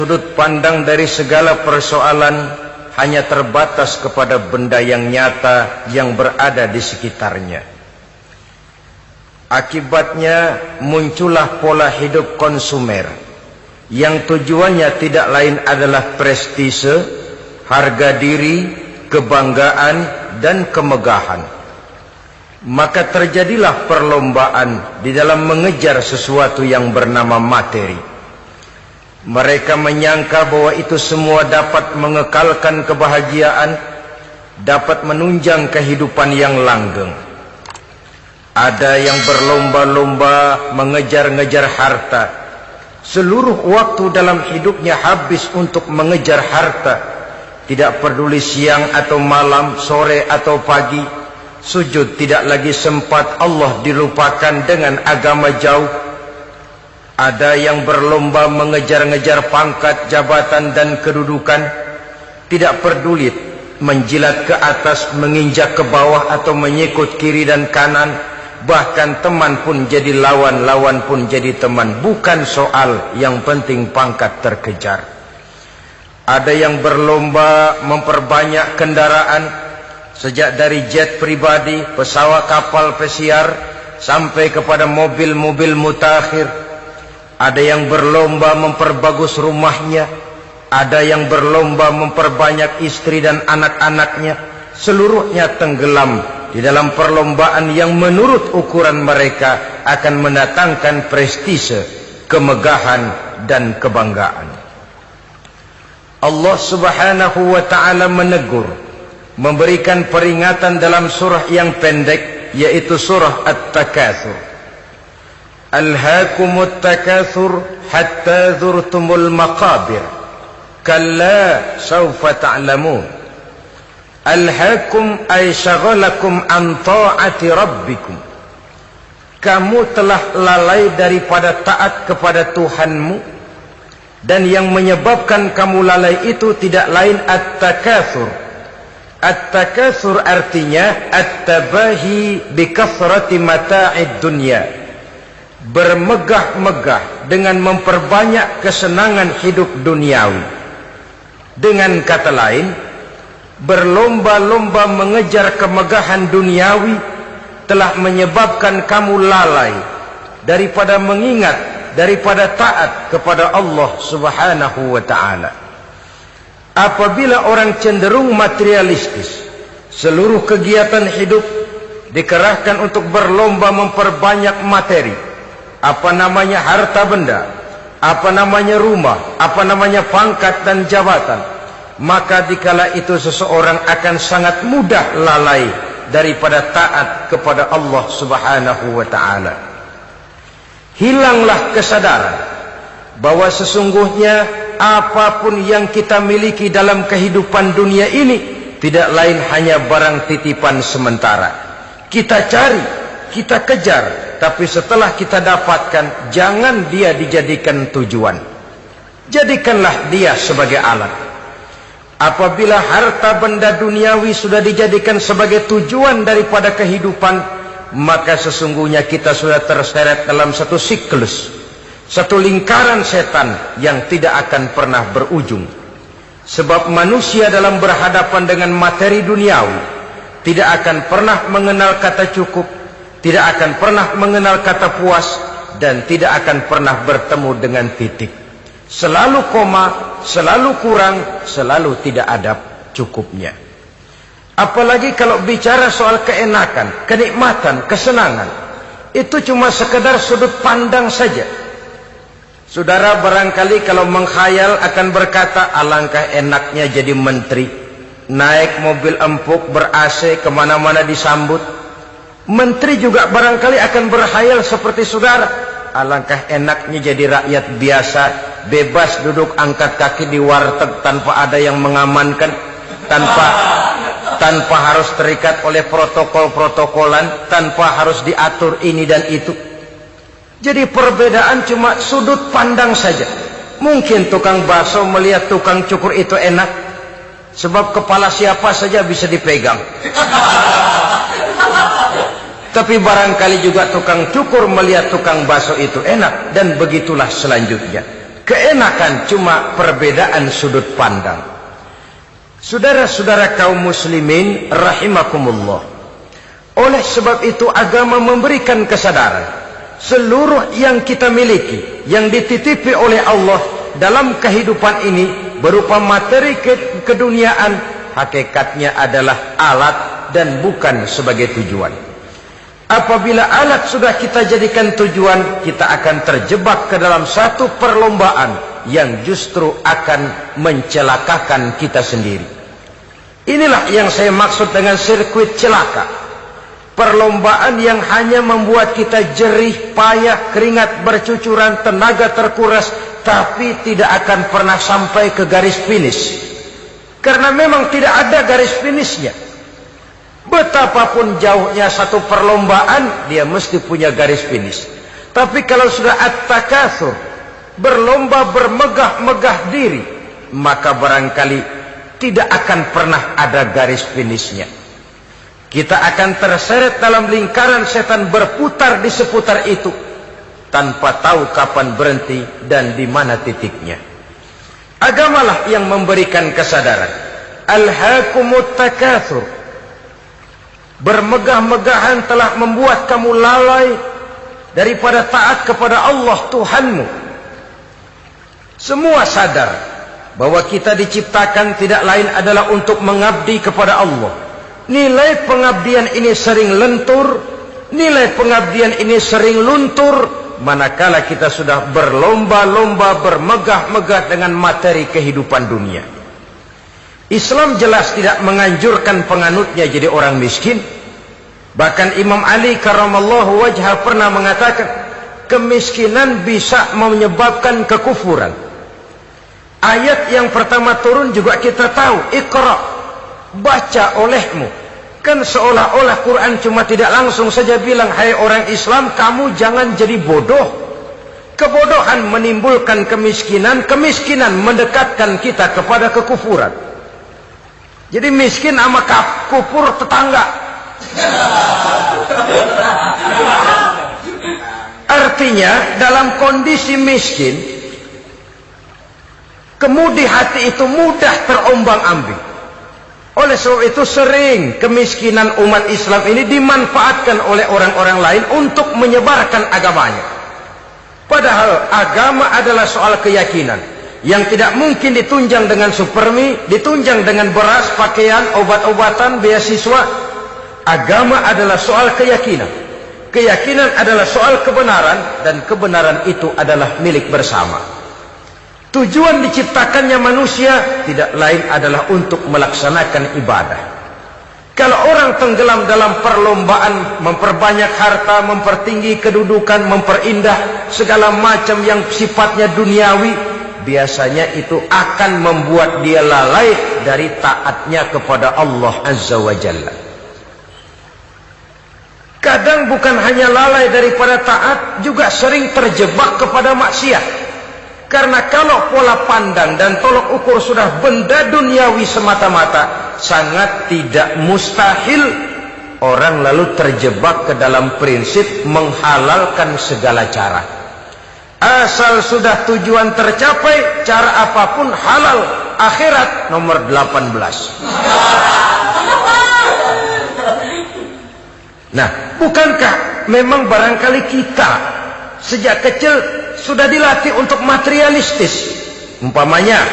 Sudut pandang dari segala persoalan hanya terbatas kepada benda yang nyata yang berada di sekitarnya. Akibatnya muncullah pola hidup konsumer yang tujuannya tidak lain adalah prestise, harga diri, kebanggaan, dan kemegahan. Maka terjadilah perlombaan di dalam mengejar sesuatu yang bernama materi. Mereka menyangka bahwa itu semua dapat mengekalkan kebahagiaan, dapat menunjang kehidupan yang langgeng. Ada yang berlomba-lomba mengejar-ngejar harta. Seluruh waktu dalam hidupnya habis untuk mengejar harta. Tidak peduli siang atau malam, sore atau pagi. Sujud tidak lagi sempat, Allah dilupakan dengan agama jauh. Ada yang berlomba mengejar-ngejar pangkat, jabatan, dan kedudukan. Tidak peduli menjilat ke atas, menginjak ke bawah, atau menyikut kiri dan kanan. Bahkan teman pun jadi lawan, lawan pun jadi teman. Bukan soal, yang penting pangkat terkejar. Ada yang berlomba memperbanyak kendaraan. Sejak dari jet pribadi, pesawat kapal pesiar, sampai kepada mobil-mobil mutakhir. Ada yang berlomba memperbagus rumahnya. Ada yang berlomba memperbanyak istri dan anak-anaknya. Seluruhnya tenggelam di dalam perlombaan yang menurut ukuran mereka akan mendatangkan prestise, kemegahan, dan kebanggaan. Allah Subhanahu wa ta'ala menegur, memberikan peringatan dalam surah yang pendek, yaitu surah At-Takatsur. Alhaakumut takatsur hatta zurtumul maqabir kalla sawfa ta'lamun. Alhaakum ay syagalakum an ta'ati rabbikum. Kamu telah lalai daripada taat kepada Tuhanmu, dan yang menyebabkan kamu lalai itu tidak lain at-takatsur. At-takatsur artinya at-tabahi bi kathrati mata'id dunya. Bermegah-megah dengan memperbanyak kesenangan hidup duniawi. Dengan kata lain, berlomba-lomba mengejar kemegahan duniawi telah menyebabkan kamu lalai daripada mengingat, daripada taat kepada Allah Subhanahu wa ta'ala. Apabila orang cenderung materialistis, seluruh kegiatan hidup dikerahkan untuk berlomba memperbanyak materi. Apa namanya harta benda, apa namanya rumah, apa namanya pangkat dan jabatan. Maka dikala itu seseorang akan sangat mudah lalai daripada taat kepada Allah Subhanahu wa ta'ala. Hilanglah kesadaran bahwa sesungguhnya apapun yang kita miliki dalam kehidupan dunia ini tidak lain hanya barang titipan sementara. Kita cari, kita kejar, tapi setelah kita dapatkan, jangan dia dijadikan tujuan. Jadikanlah dia sebagai alat. Apabila harta benda duniawi sudah dijadikan sebagai tujuan daripada kehidupan, maka sesungguhnya kita sudah terseret dalam satu siklus, satu lingkaran setan yang tidak akan pernah berujung. Sebab manusia dalam berhadapan dengan materi duniawi tidak akan pernah mengenal kata cukup, tidak akan pernah mengenal kata puas, dan tidak akan pernah bertemu dengan titik. Selalu koma, selalu kurang, selalu tidak ada cukupnya. Apalagi kalau bicara soal keenakan, kenikmatan, kesenangan, itu cuma sekedar sudut pandang saja. Saudara barangkali kalau menghayal akan berkata, alangkah enaknya jadi menteri, naik mobil empuk ber-AC, kemana-mana disambut. Menteri juga barangkali akan berhayal seperti saudara, alangkah enaknya jadi rakyat biasa, bebas duduk angkat kaki di warteg tanpa ada yang mengamankan, tanpa harus terikat oleh protokol-protokolan, tanpa harus diatur ini dan itu. Jadi perbedaan cuma sudut pandang saja. Mungkin tukang bakso melihat tukang cukur itu enak, sebab kepala siapa saja bisa dipegang. Tapi barangkali juga tukang cukur melihat tukang bakso itu enak, dan begitulah selanjutnya. Keenakan cuma perbedaan sudut pandang. Saudara-saudara kaum muslimin rahimakumullah. Oleh sebab itu agama memberikan kesadaran seluruh yang kita miliki, yang dititipi oleh Allah dalam kehidupan ini berupa materi keduniaan, hakikatnya adalah alat dan bukan sebagai tujuan. Apabila alat sudah kita jadikan tujuan, kita akan terjebak ke dalam satu perlombaan yang justru akan mencelakakan kita sendiri. Inilah yang saya maksud dengan sirkuit celaka. Perlombaan yang hanya membuat kita jerih, payah, keringat bercucuran, tenaga terkuras, tapi tidak akan pernah sampai ke garis finish. Karena memang tidak ada garis finishnya. Betapapun jauhnya satu perlombaan, dia mesti punya garis finish. Tapi kalau sudah at-takatsur, berlomba bermegah-megah diri, maka barangkali tidak akan pernah ada garis finishnya. Kita akan terseret dalam lingkaran setan, berputar di seputar itu tanpa tahu kapan berhenti dan di mana titiknya. Agamalah yang memberikan kesadaran. Alhaakumut takatsur. Bermegah-megahan telah membuat kamu lalai daripada taat kepada Allah Tuhanmu. Semua sadar bahwa kita diciptakan tidak lain adalah untuk mengabdi kepada Allah. Nilai pengabdian ini sering lentur, nilai pengabdian ini sering luntur, manakala kita sudah berlomba-lomba bermegah-megah dengan materi kehidupan dunia. Islam jelas tidak menganjurkan penganutnya jadi orang miskin. Bahkan Imam Ali karramallahu wajhah pernah mengatakan, kemiskinan bisa menyebabkan kekufuran. Ayat yang pertama turun juga kita tahu, Iqra, baca olehmu. Kan seolah-olah Quran cuma tidak langsung saja bilang, hai orang Islam, kamu jangan jadi bodoh. Kebodohan menimbulkan kemiskinan, kemiskinan mendekatkan kita kepada kekufuran. Jadi miskin sama kufur tetangga. Artinya dalam kondisi miskin, kemudi hati itu mudah terombang-ambing. Oleh sebab itu sering kemiskinan umat Islam ini dimanfaatkan oleh orang-orang lain untuk menyebarkan agamanya. Padahal agama adalah soal keyakinan yang tidak mungkin ditunjang dengan supermi, ditunjang dengan beras, pakaian, obat-obatan, beasiswa. Agama adalah soal keyakinan. Keyakinan adalah soal kebenaran, dan kebenaran itu adalah milik bersama. Tujuan diciptakannya manusia tidak lain adalah untuk melaksanakan ibadah. Kalau orang tenggelam dalam perlombaan memperbanyak harta, mempertinggi kedudukan, memperindah segala macam yang sifatnya duniawi, biasanya itu akan membuat dia lalai dari taatnya kepada Allah Azza wa Jalla. Kadang bukan hanya lalai daripada taat, juga sering terjebak kepada maksiat. Karena kalau pola pandang dan tolok ukur sudah benda duniawi semata-mata, sangat tidak mustahil orang lalu terjebak ke dalam prinsip menghalalkan segala cara. Asal sudah tujuan tercapai, cara apapun halal. Akhirat nomor 18. Nah, bukankah memang barangkali kita sejak kecil sudah dilatih untuk materialistis? Umpamanya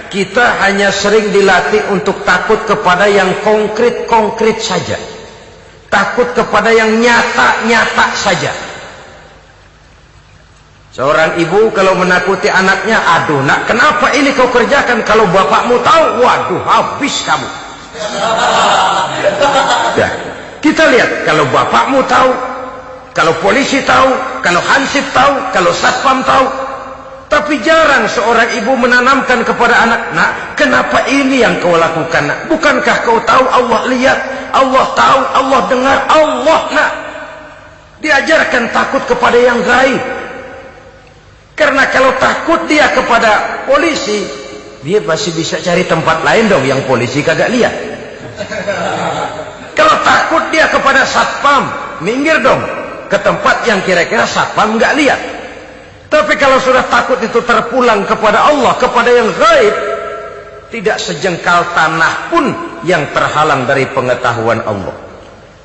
kita hanya sering dilatih untuk takut kepada yang konkret-konkret saja, takut kepada yang nyata-nyata saja. Seorang ibu kalau menakuti anaknya, aduh nak, kenapa ini kau kerjakan? Kalau bapakmu tahu, waduh, habis kamu. Nah, kita lihat, kalau bapakmu tahu, kalau polisi tahu, kalau hansip tahu, kalau satpam tahu. Tapi jarang seorang ibu menanamkan kepada anak, nak, kenapa ini yang kau lakukan, nak? Bukankah kau tahu Allah lihat, Allah tahu, Allah dengar, Allah, nak? Diajarkan takut kepada yang gaib. Karena kalau takut dia kepada polisi, dia masih bisa cari tempat lain dong yang polisi kagak lihat. Kalau takut dia kepada satpam, minggir dong ke tempat yang kira-kira satpam nggak lihat. Tapi kalau sudah takut itu terpulang kepada Allah, kepada yang gaib, tidak sejengkal tanah pun yang terhalang dari pengetahuan Allah.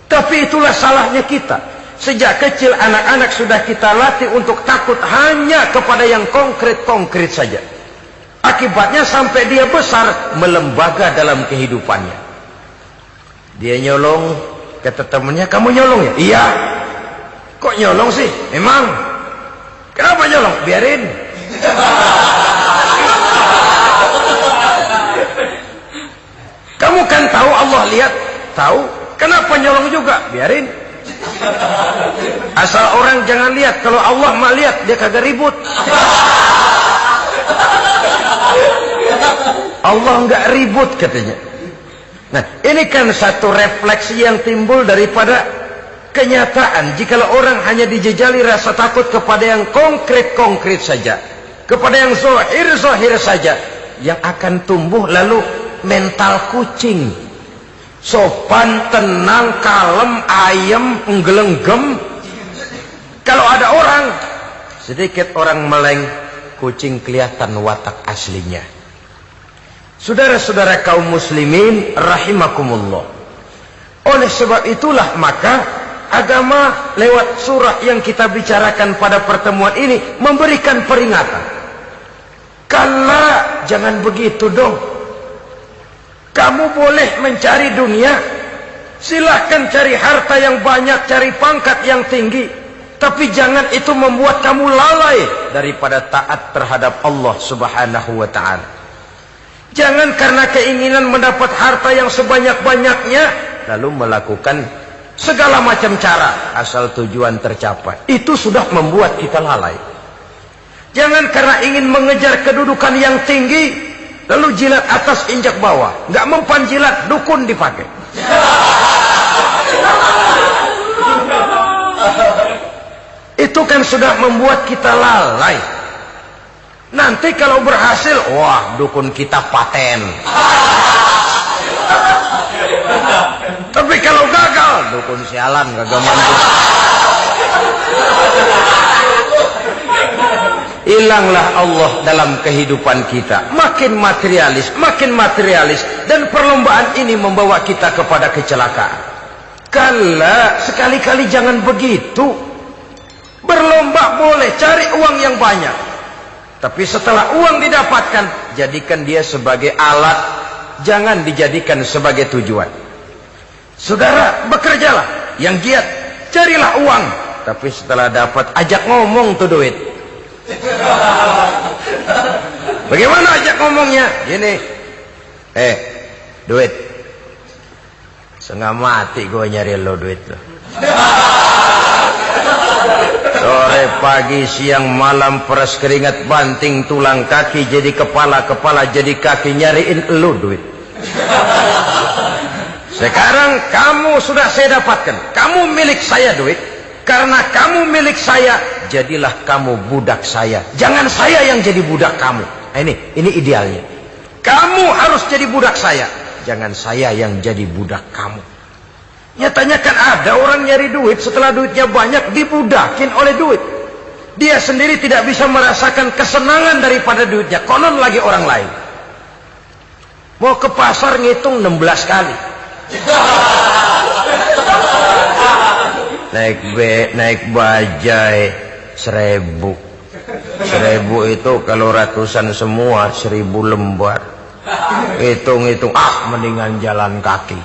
Tapi itulah salahnya kita. Sejak kecil anak-anak sudah kita latih untuk takut hanya kepada yang konkret-konkret saja. Akibatnya sampai dia besar melembaga dalam kehidupannya. Dia nyolong, kata temannya, kamu nyolong ya? Iya. Kok nyolong sih? Emang. Kenapa nyolong? Biarin. Kamu kan tahu Allah lihat? Tahu. Kenapa nyolong juga? Biarin. Asal orang jangan lihat. Kalau Allah mah lihat, dia kagak ribut. Allah enggak ribut katanya. Nah, ini kan satu refleksi yang timbul daripada kenyataan. Jikalau orang hanya dijejali rasa takut kepada yang konkret-konkret saja, kepada yang zahir-zahir saja, yang akan tumbuh lalu mental kucing. Sopan, tenang, kalem, ayem, nggelenggem. Kalau ada orang, sedikit orang meleng, kucing kelihatan watak aslinya. Saudara-saudara kaum muslimin rahimakumullah. Oleh sebab itulah maka agama lewat surah yang kita bicarakan pada pertemuan ini memberikan peringatan. Kala, jangan begitu dong. Kamu boleh mencari dunia, silahkan cari harta yang banyak, cari pangkat yang tinggi, tapi jangan itu membuat kamu lalai daripada taat terhadap Allah Subhanahu wa ta'ala. Jangan karena keinginan mendapat harta yang sebanyak-banyaknya lalu melakukan segala macam cara asal tujuan tercapai. Itu sudah membuat kita lalai. Jangan karena ingin mengejar kedudukan yang tinggi lalu jilat atas injak bawah. Nggak mempan jilat, dukun dipakai. Itu kan sudah membuat kita lalai. Nanti kalau berhasil, wah dukun kita paten. Tapi kalau gagal, dukun sialan, gagal mampu. Hilanglah Allah dalam kehidupan kita. Makin materialis, dan perlombaan ini membawa kita kepada kecelakaan. Kala, sekali-kali jangan begitu. Berlomba boleh, cari uang yang banyak. Tapi setelah uang didapatkan, jadikan dia sebagai alat, jangan dijadikan sebagai tujuan. Saudara, bekerjalah yang giat, carilah uang, tapi setelah dapat ajak ngomong tuh duit. Bagaimana ajak ngomongnya? Gini, duit, setengah mati gue nyari lo duit lo. Sore, pagi, siang, malam, peras keringat, banting tulang kaki, jadi kepala, kepala jadi kaki, nyariin elu duit. Sekarang kamu sudah saya dapatkan, kamu milik saya duit. Karena kamu milik saya, jadilah kamu budak saya. Jangan saya yang jadi budak kamu. Ini idealnya. Kamu harus jadi budak saya, jangan saya yang jadi budak kamu. Nyatanya kan ada orang nyari duit, setelah duitnya banyak dibudakin oleh duit. Dia sendiri tidak bisa merasakan kesenangan daripada duitnya, konon lagi orang lain. Mau ke pasar ngitung 16 kali. Naik bajai 1000. 1000 itu kalau ratusan semua 1000 lembar. Hitung-hitung, mendingan jalan kaki.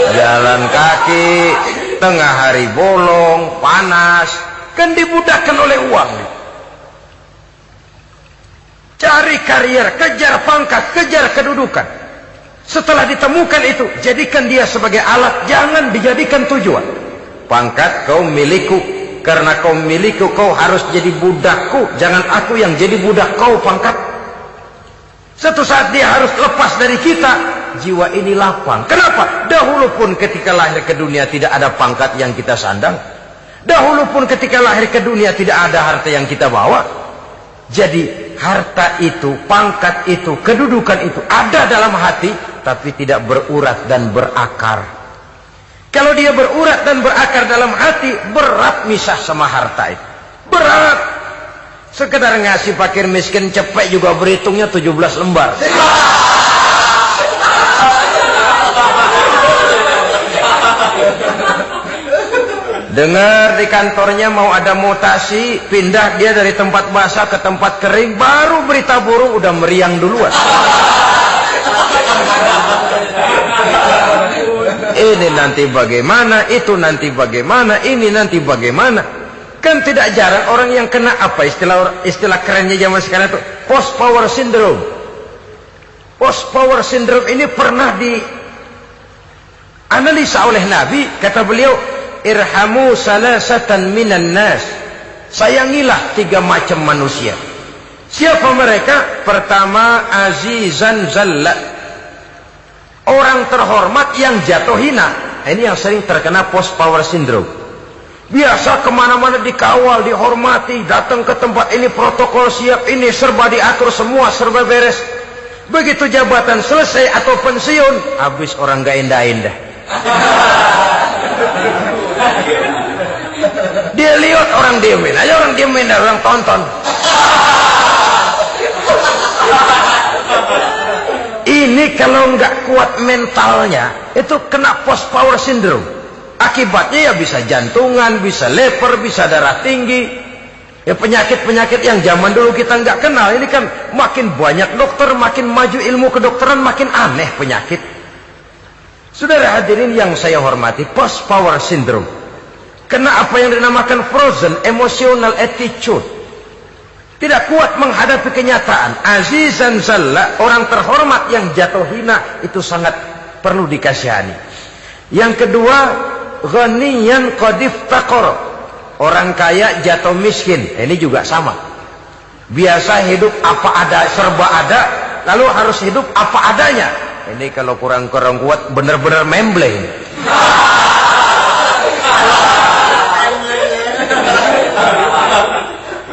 Jalan kaki, tengah hari bolong, panas, kan dibudakkan oleh uang. Cari karier, kejar pangkat, kejar kedudukan. Setelah ditemukan itu, jadikan dia sebagai alat, jangan dijadikan tujuan. Pangkat kau milikku, karena kau milikku kau harus jadi budakku, jangan aku yang jadi budak kau pangkat. Satu saat dia harus lepas dari kita, jiwa ini lapang. Kenapa? Dahulu pun ketika lahir ke dunia tidak ada pangkat yang kita sandang. Dahulu pun ketika lahir ke dunia tidak ada harta yang kita bawa. Jadi harta itu, pangkat itu, kedudukan itu ada dalam hati, tapi tidak berurat dan berakar. Kalau dia berurat dan berakar dalam hati, berat misah sama harta itu. Berat. Sekedar ngasih fakir miskin cepet juga berhitungnya 17 lembar. Dengar di kantornya mau ada mutasi, pindah dia dari tempat basah ke tempat kering, baru berita burung udah meriang duluan. Ini nanti bagaimana, itu nanti bagaimana, ini nanti bagaimana. Kan tidak jarang orang yang kena apa istilah kerennya zaman sekarang itu post power syndrome. Post power syndrome ini pernah dianalisa oleh Nabi. Kata beliau, irhamu salasatan minan nas. Sayangilah 3 macam manusia. Siapa mereka? Pertama, azizan zalla, orang terhormat yang jatuh hina. Ini yang sering terkena post power syndrome. Biasa kemana-mana dikawal, dihormati, datang ke tempat ini protokol siap, ini serba diatur, semua serba beres. Begitu jabatan selesai atau pensiun, habis orang gak indah-indah. Dia lihat orang diemin aja, orang diemin, orang tonton. Ini kalau nggak kuat mentalnya, itu kena post power syndrome. Akibatnya ya bisa jantungan, bisa leper, bisa darah tinggi. Ya penyakit-penyakit yang zaman dulu kita nggak kenal. Ini kan makin banyak dokter, makin maju ilmu kedokteran, makin aneh penyakit. Saudara hadirin yang saya hormati, post power syndrome kena apa yang dinamakan frozen emotional attitude. Tidak kuat menghadapi kenyataan. Azizan zalla, orang terhormat yang jatuh hina, itu sangat perlu dikasihani. Yang kedua, ghaniyan qad iftaqara, orang kaya jatuh miskin. Ini juga sama. Biasa hidup apa ada, serba ada, lalu harus hidup apa adanya. Ini kalau kurang-kurang kuat benar-benar membleng.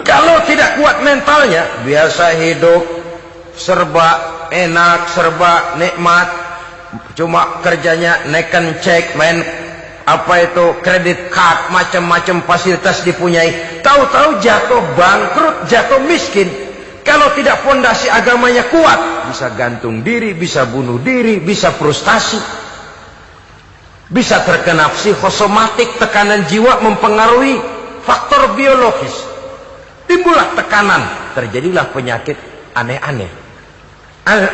Kalau tidak kuat mentalnya, biasa hidup serba enak, serba nikmat, cuma kerjanya neken cek, main apa itu kredit card, macam-macam fasilitas dipunyai. Tahu-tahu jatuh bangkrut, jatuh miskin. Kalau tidak fondasi agamanya kuat, bisa gantung diri, bisa bunuh diri, bisa frustasi, bisa terkena psikosomatik, tekanan jiwa mempengaruhi faktor biologis. Timbullah tekanan, terjadilah penyakit aneh-aneh.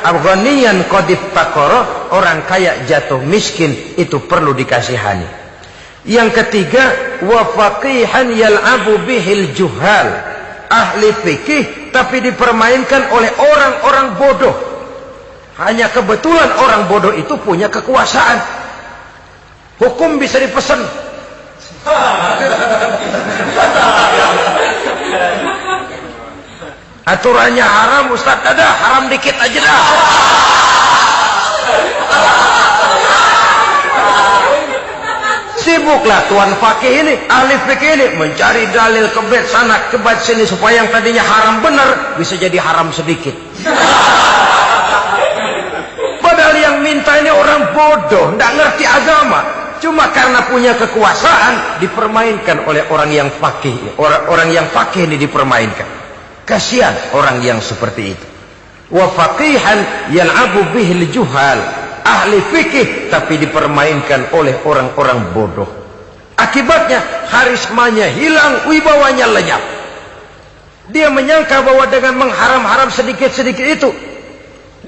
Al-ghaniyan qad iftaqara, orang kaya jatuh miskin, itu perlu dikasihani. Yang ketiga, wa faqihan yal'abu bihil juhal, ahli fikih tapi dipermainkan oleh orang-orang bodoh. Hanya kebetulan orang bodoh itu punya kekuasaan. Hukum bisa dipesan. Aturannya haram, Ustaz, ada haram dikit aja dah. Sibuklah tuan fakih ini, ahli fikih ini mencari dalil kebet sana kebet sini supaya yang tadinya haram benar bisa jadi haram sedikit. Padahal yang minta ini orang bodoh, tidak ngerti agama. Cuma karena punya kekuasaan dipermainkan oleh orang yang fakih. Orang yang fakih ini dipermainkan. Kasihan orang yang seperti itu. Wa faqihan yal'abu bihil juhal, ahli fikih tapi dipermainkan oleh orang-orang bodoh. Akibatnya karismanya hilang, wibawanya lenyap. Dia menyangka bahwa dengan mengharam-haram sedikit-sedikit itu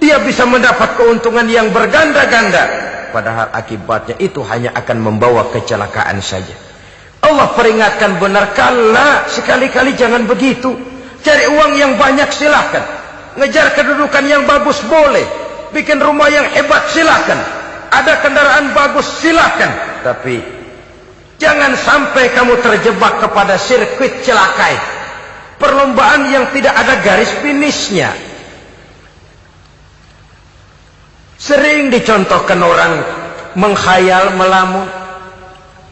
dia bisa mendapat keuntungan yang berganda-ganda, padahal akibatnya itu hanya akan membawa kecelakaan saja. Allah peringatkan benar, kala, sekali-kali jangan begitu. Cari uang yang banyak silahkan, ngejar kedudukan yang bagus boleh, bikin rumah yang hebat silahkan, ada kendaraan bagus silahkan, tapi jangan sampai kamu terjebak kepada sirkuit celakai, perlombaan yang tidak ada garis finishnya. Sering dicontohkan orang menghayal, melamun.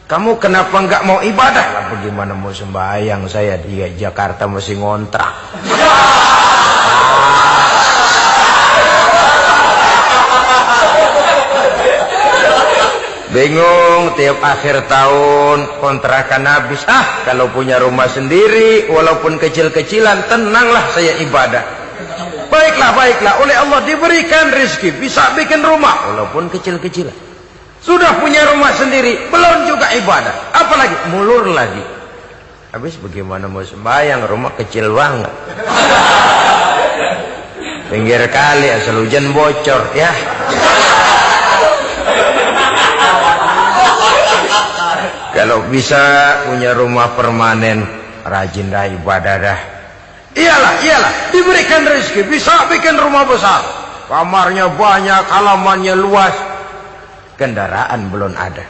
Kamu kenapa nggak mau ibadah? Lah bagaimana mau sembahyang, saya di Jakarta masih ngontrak. Bingung, tiap akhir tahun kontrakan habis. Kalau punya rumah sendiri walaupun kecil-kecilan, tenanglah saya ibadah. Baiklah, oleh Allah diberikan rezeki bisa bikin rumah walaupun kecil-kecilan. Sudah punya rumah sendiri, belum juga ibadah, apalagi mulur lagi. Habis bagaimana mau sembahyang, rumah kecil banget. Pinggir kali, asal hujan bocor ya. Kalau bisa punya rumah permanen, rajin dah ibadah dah. Iyalah, diberikan rezeki bisa bikin rumah besar, kamarnya banyak, halamannya luas, kendaraan belum ada,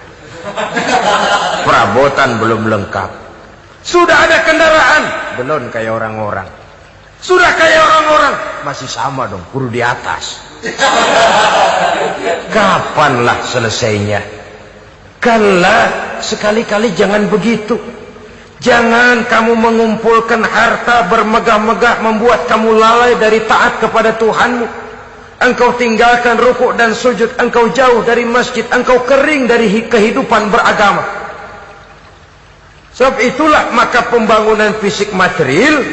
perabotan belum lengkap. Sudah ada kendaraan, belum kayak orang-orang. Sudah kayak orang-orang, masih sama dong, kudu di atas. Kapanlah selesainya? Kala, sekali-kali jangan begitu. Jangan kamu mengumpulkan harta bermegah-megah membuat kamu lalai dari taat kepada Tuhanmu. Engkau tinggalkan rukuk dan sujud, engkau jauh dari masjid, engkau kering dari kehidupan beragama. Sebab itulah maka pembangunan fisik material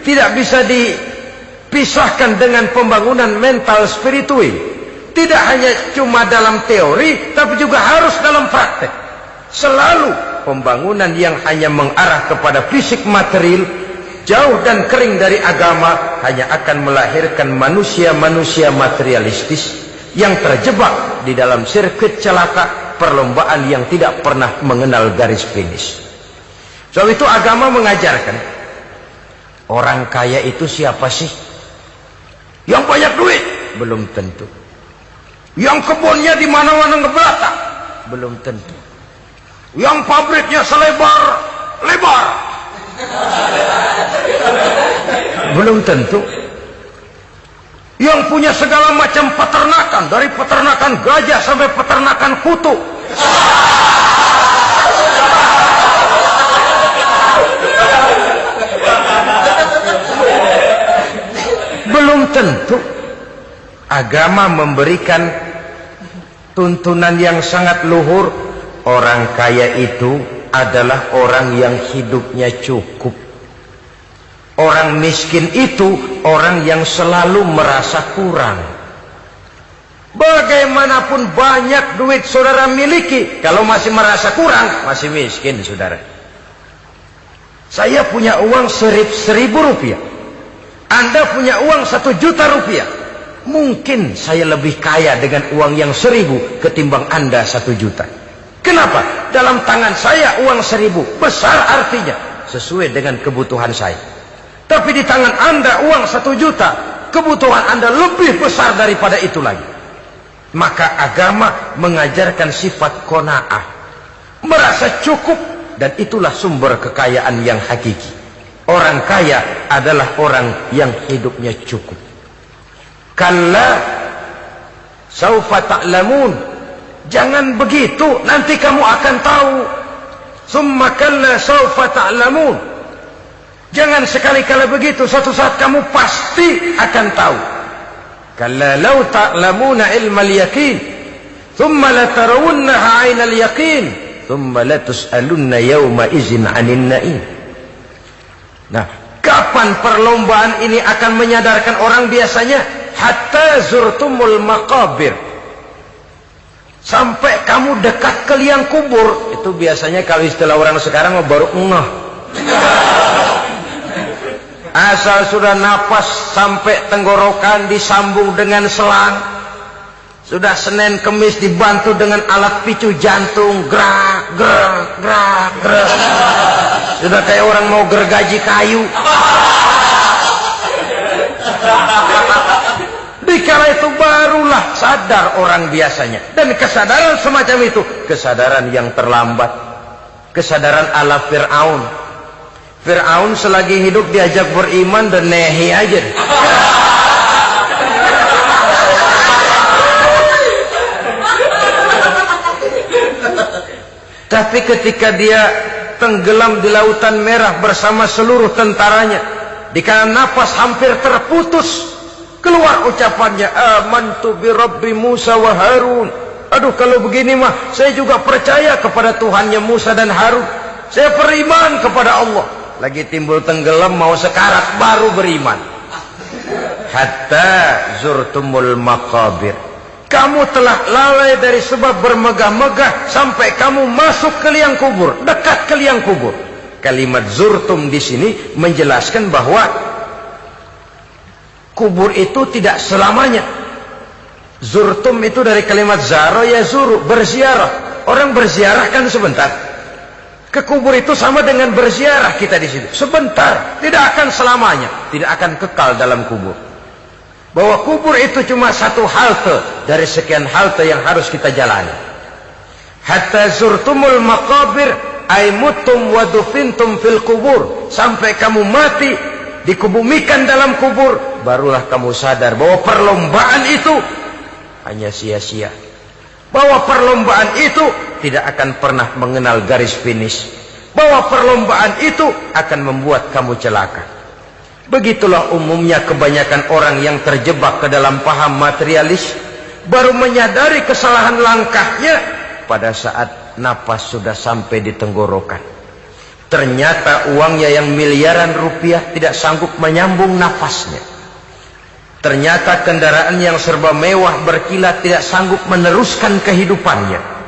tidak bisa dipisahkan dengan pembangunan mental spiritual. Tidak hanya cuma dalam teori, tapi juga harus dalam praktek. Selalu pembangunan yang hanya mengarah kepada fisik material, jauh dan kering dari agama, hanya akan melahirkan manusia-manusia materialistis yang terjebak di dalam sirkuit celaka perlombaan yang tidak pernah mengenal garis finish. Sebab itu agama mengajarkan, orang kaya itu siapa sih? Yang banyak duit? Belum tentu. Yang kebunnya di mana-mana ngebelakang? Belum tentu. Yang pabriknya selebar-lebar? Belum tentu. Yang punya segala macam peternakan, dari peternakan gajah sampai peternakan kutu? Belum tentu. Agama memberikan tuntunan yang sangat luhur. Orang kaya itu adalah orang yang hidupnya cukup. Orang miskin itu orang yang selalu merasa kurang. Bagaimanapun banyak duit saudara miliki, kalau masih merasa kurang, masih miskin saudara. Saya punya uang 1.000 rupiah, Anda punya uang 1 juta rupiah. Mungkin saya lebih kaya dengan uang yang 1.000 ketimbang Anda 1 juta. Kenapa? Dalam tangan saya uang 1.000 besar, artinya sesuai dengan kebutuhan saya. Tapi di tangan Anda uang 1 juta, kebutuhan Anda lebih besar daripada itu lagi. Maka agama mengajarkan sifat qanaah, merasa cukup, dan itulah sumber kekayaan yang hakiki. Orang kaya adalah orang yang hidupnya cukup. Kalla saufa ta'lamun, jangan begitu, nanti kamu akan tahu. Summa kalla saufa ta'lamun, jangan sekali-kali begitu, suatu saat kamu pasti akan tahu. Kalla law ta'lamuna ilmal yaqin thumma latarawunnaha 'ainal yaqin thumma latus'alunna yawma idzin 'anil na'im. Nah, kapan perlombaan ini akan menyadarkan orang biasanya? Hatta zurtumul maqabir, sampai kamu dekat ke liang kubur. Itu biasanya kalau istilah orang sekarang baru ngeh. Asal sudah napas sampai tenggorokan disambung dengan selang, sudah Senin Kemis dibantu dengan alat picu jantung, gerak gerak gerak gerak, sudah kayak orang mau gergaji kayu. Dikala itu barulah sadar orang biasanya. Dan kesadaran semacam itu, kesadaran yang terlambat, kesadaran ala Fir'aun. Fir'aun selagi hidup diajak beriman dan nehi aja. Tapi ketika dia tenggelam di lautan merah bersama seluruh tentaranya, dikala nafas hampir terputus, keluar ucapannya, amantu bi Rabbi Musa wa Harun. Aduh, kalau begini mah saya juga percaya kepada Tuhannya Musa dan Harun. Saya beriman kepada Allah. Lagi timbul tenggelam mau sekarat baru beriman. Hatta zurtumul maqabir. Kamu telah lalai dari sebab bermegah-megah sampai kamu masuk ke liang kubur, dekat ke liang kubur. Kalimat zurtum di sini menjelaskan bahwa kubur itu tidak selamanya. Zurtum itu dari kalimat zaro ya zuru, berziarah. Orang berziarah kan sebentar. Ke kubur itu sama dengan berziarah kita di situ. Sebentar, tidak akan selamanya, tidak akan kekal dalam kubur. Bahwa kubur itu cuma satu halte dari sekian halte yang harus kita jalani. Hatta zurtumul maqabir ay mutum wa dufintum fil kubur. Sampai kamu mati, dikubumikan dalam kubur, barulah kamu sadar bahwa perlombaan itu hanya sia-sia. Bahwa perlombaan itu tidak akan pernah mengenal garis finish. Bahwa perlombaan itu akan membuat kamu celaka. Begitulah umumnya kebanyakan orang yang terjebak ke dalam paham materialis, baru menyadari kesalahan langkahnya pada saat napas sudah sampai di tenggorokan. Ternyata uangnya yang miliaran rupiah tidak sanggup menyambung nafasnya. Ternyata kendaraan yang serba mewah berkilat tidak sanggup meneruskan kehidupannya.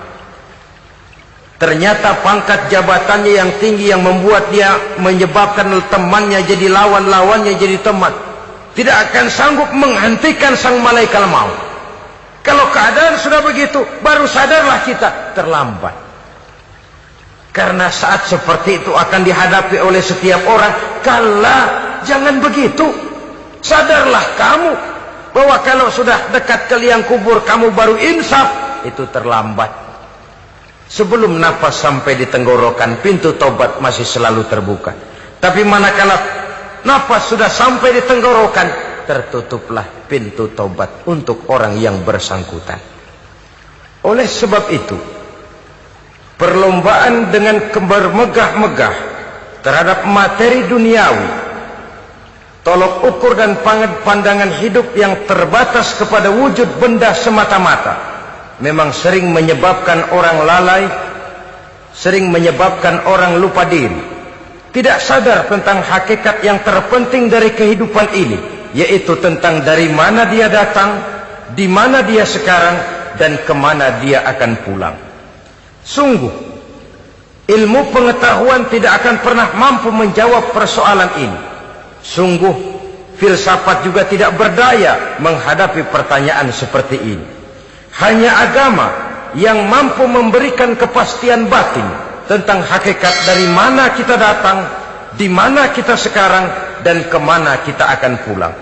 Ternyata pangkat jabatannya yang tinggi yang membuat dia menyebabkan temannya jadi lawan-lawannya jadi teman, tidak akan sanggup menghentikan sang malaikat maut. Kalau keadaan sudah begitu, baru sadarlah kita terlambat. Karena saat seperti itu akan dihadapi oleh setiap orang. Kala, jangan begitu. Sadarlah kamu bahwa kalau sudah dekat ke liang kubur kamu baru insaf, itu terlambat. Sebelum nafas sampai di tenggorokan, pintu tobat masih selalu terbuka. Tapi manakala nafas sudah sampai di tenggorokan, tertutuplah pintu tobat untuk orang yang bersangkutan. Oleh sebab itu, perlombaan dengan bermegah-megah terhadap materi duniawi, tolok ukur dan pandangan hidup yang terbatas kepada wujud benda semata-mata, memang sering menyebabkan orang lalai, sering menyebabkan orang lupa diri, tidak sadar tentang hakikat yang terpenting dari kehidupan ini, yaitu tentang dari mana dia datang, di mana dia sekarang, dan kemana dia akan pulang. Sungguh, ilmu pengetahuan tidak akan pernah mampu menjawab persoalan ini. Sungguh, filsafat juga tidak berdaya menghadapi pertanyaan seperti ini. Hanya agama yang mampu memberikan kepastian batin tentang hakikat dari mana kita datang, di mana kita sekarang, dan kemana kita akan pulang.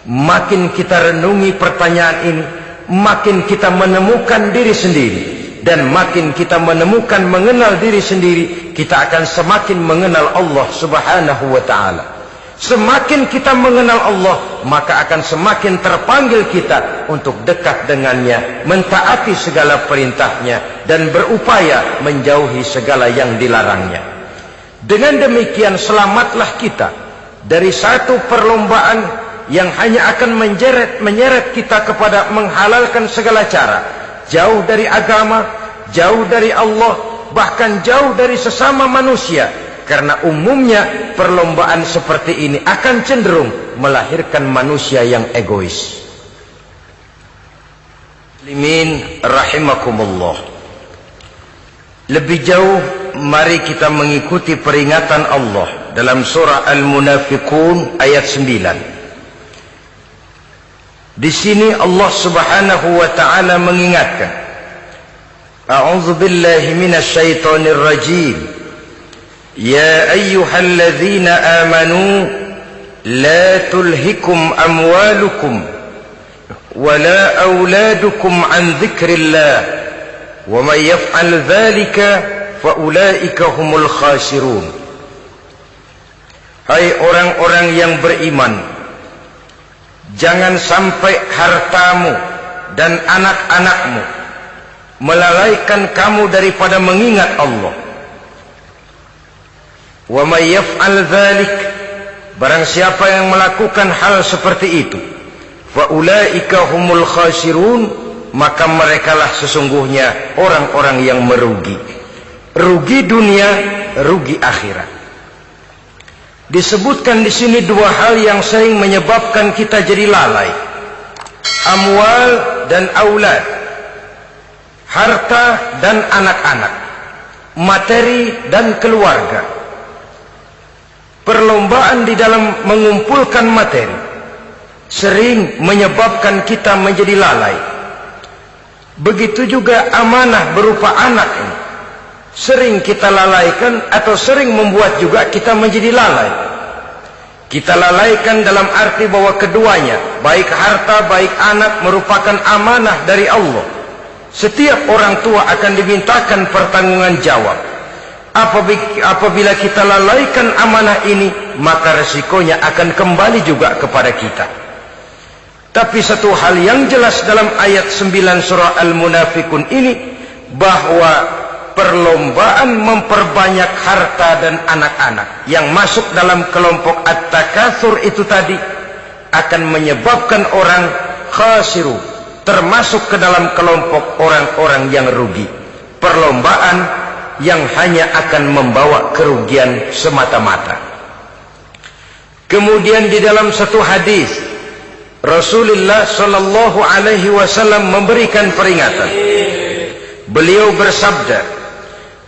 Makin kita renungi pertanyaan ini, makin kita menemukan diri sendiri. Dan makin kita menemukan mengenal diri sendiri, kita akan semakin mengenal Allah Subhanahu wa ta'ala. Semakin kita mengenal Allah, maka akan semakin terpanggil kita untuk dekat dengannya, mentaati segala perintahnya, dan berupaya menjauhi segala yang dilarangnya. Dengan demikian selamatlah kita dari satu perlombaan yang hanya akan menyeret kita kepada menghalalkan segala cara, jauh dari agama, jauh dari Allah, bahkan jauh dari sesama manusia. Karena umumnya perlombaan seperti ini akan cenderung melahirkan manusia yang egois. Muslimin rahimakumullah. Lebih jauh, mari kita mengikuti peringatan Allah dalam surah Al-Munafiqun ayat 9. Di sini Allah Subhanahu wa ta'ala mengingatkan, A'udzu billahi minasy syaithanir rajim. Ya ayyuhalladzina amanu la tulhikum amwalukum wala auladukum an dzikrillah wa may yaf'al dzalika fa ulaika humul khasirun. Hai orang-orang yang beriman, jangan sampai hartamu dan anak-anakmu melalaikan kamu daripada mengingat Allah. Wa may yaf'al dzalik, barang siapa yang melakukan hal seperti itu, fa ulaika humul khasirun, maka merekalah sesungguhnya orang-orang yang merugi. Rugi dunia, rugi akhirat. Disebutkan di sini dua hal yang sering menyebabkan kita jadi lalai. Amwal dan aulad. Harta dan anak-anak. Materi dan keluarga. Perlombaan di dalam mengumpulkan materi sering menyebabkan kita menjadi lalai. Begitu juga amanah berupa anak ini sering kita lalaikan atau sering membuat juga kita menjadi lalai. Kita lalaikan dalam arti bahwa keduanya, baik harta baik anak, merupakan amanah dari Allah. Setiap orang tua akan dimintakan pertanggungan jawab. Apabila kita lalaikan amanah ini, maka resikonya akan kembali juga kepada kita. Tapi satu hal yang jelas dalam ayat 9 surah Al-Munafikun ini, bahwa perlombaan memperbanyak harta dan anak-anak yang masuk dalam kelompok at-takatsur itu tadi akan menyebabkan orang khasiru, termasuk ke dalam kelompok orang-orang yang rugi. Perlombaan yang hanya akan membawa kerugian semata-mata. Kemudian di dalam satu hadis Rasulullah sallallahu alaihi wasallam memberikan peringatan. Beliau bersabda,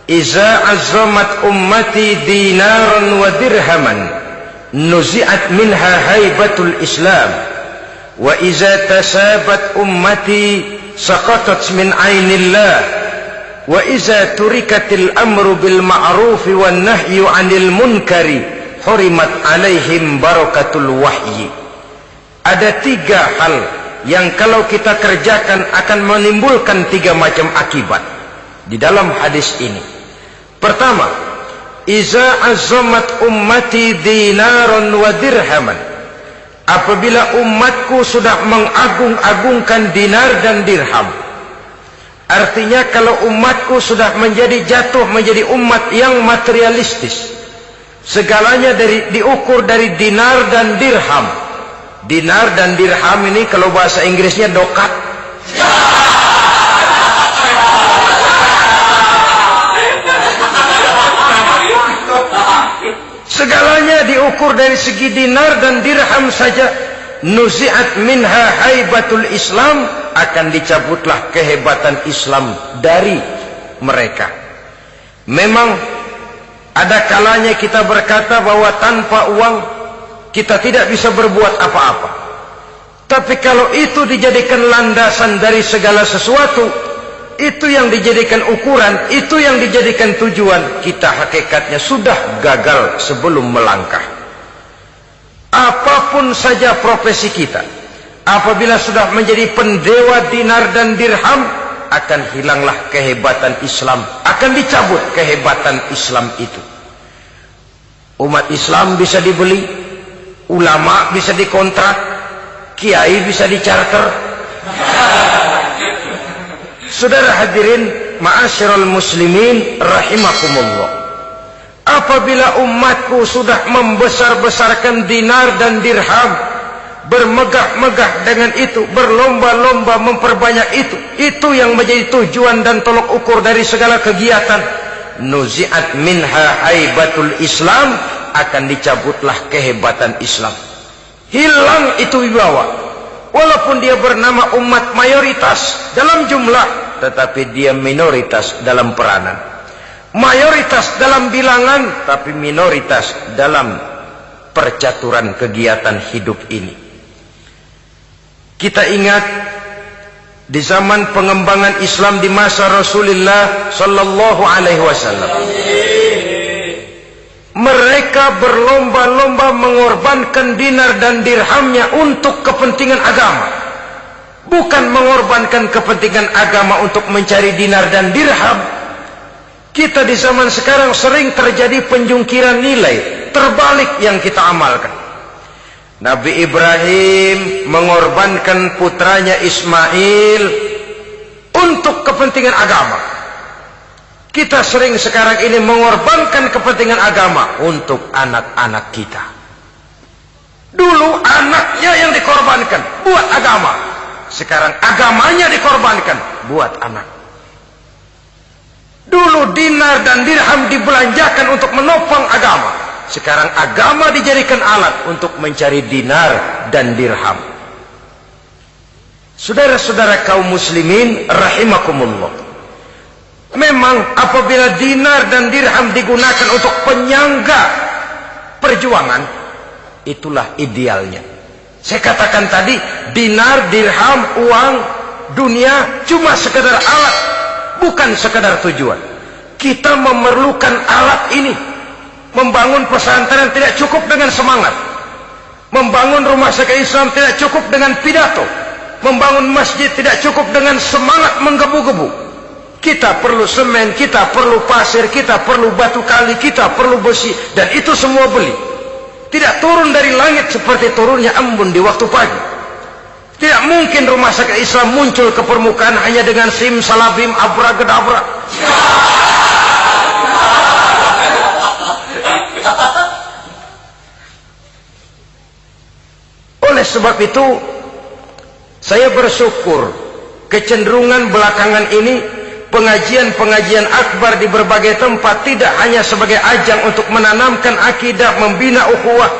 "Iza azzamat ummati dinaran wa dirhaman, nuzi'at minha haibatul Islam. Wa iza tasabat ummati saqatat min ainillah. Wa iza turikatil amru bil ma'rufi wan nahyu 'anil munkari, hurimat 'alaihim barakatul wahyi." Ada tiga hal yang kalau kita kerjakan akan menimbulkan tiga macam akibat di dalam hadis ini. Pertama, iza azzamat ummati dinaran wa dirhaman. Apabila umatku sudah mengagung-agungkan dinar dan dirham. Artinya kalau umatku sudah jatuh menjadi umat yang materialistis. Segalanya diukur dari dinar dan dirham. Dinar dan dirham ini kalau bahasa Inggrisnya dokat. Segalanya diukur dari segi dinar dan dirham saja. Nuzi'at minha haibatul Islam, akan dicabutlah kehebatan Islam dari mereka. Memang ada kalanya kita berkata bahwa tanpa uang kita tidak bisa berbuat apa-apa. Tapi kalau itu dijadikan landasan dari segala sesuatu, itu yang dijadikan ukuran, itu yang dijadikan tujuan, kita hakikatnya sudah gagal sebelum melangkah. Apapun saja profesi kita, apabila sudah menjadi pendewa dinar dan dirham, akan hilanglah kehebatan Islam, akan dicabut kehebatan Islam itu. Umat Islam bisa dibeli, ulama bisa dikontrak, kiai bisa dicarter. Saudara hadirin ma'asyiral muslimin rahimakumullah, apabila umatku sudah membesar-besarkan dinar dan dirham, bermegah-megah dengan itu, berlomba-lomba memperbanyak itu yang menjadi tujuan dan tolok ukur dari segala kegiatan, nuzi'at minha haibatul Islam, akan dicabutlah kehebatan Islam. Hilang itu wibawa. Walaupun dia bernama umat mayoritas dalam jumlah, tetapi dia minoritas dalam peranan. Mayoritas dalam bilangan, tapi minoritas dalam percaturan kegiatan hidup ini. Kita ingat di zaman pengembangan Islam di masa Rasulullah sallallahu alaihi wasallam, mereka berlomba-lomba mengorbankan dinar dan dirhamnya untuk kepentingan agama. Bukan mengorbankan kepentingan agama untuk mencari dinar dan dirham. Kita di zaman sekarang sering terjadi penjungkiran nilai, terbalik yang kita amalkan. Nabi Ibrahim mengorbankan putranya Ismail untuk kepentingan agama. Kita sering sekarang ini mengorbankan kepentingan agama untuk anak-anak kita. Dulu anaknya yang dikorbankan buat agama. sekarang agamanya dikorbankan buat anak. Dulu dinar dan dirham dibelanjakan untuk menopang agama, sekarang agama dijadikan alat untuk mencari dinar dan dirham. Saudara-saudara kaum muslimin rahimakumullah, memang apabila dinar dan dirham digunakan untuk penyangga perjuangan, itulah idealnya. Saya katakan tadi, dinar, dirham, uang, dunia cuma sekedar alat, bukan sekedar tujuan. Kita memerlukan alat ini. Membangun pesantren tidak cukup dengan semangat. Membangun rumah sakit Islam tidak cukup dengan pidato. Membangun masjid tidak cukup dengan semangat menggebu-gebu. Kita perlu semen, kita perlu pasir, kita perlu batu kali, kita perlu besi, dan itu semua beli. Tidak turun dari langit seperti turunnya embun di waktu pagi. Tidak mungkin rumah sakit Islam muncul ke permukaan hanya dengan simsalabim abracadabra. Oleh sebab itu, saya bersyukur kecenderungan belakangan ini pengajian-pengajian akbar di berbagai tempat tidak hanya sebagai ajang untuk menanamkan akidah, membina ukhuwah,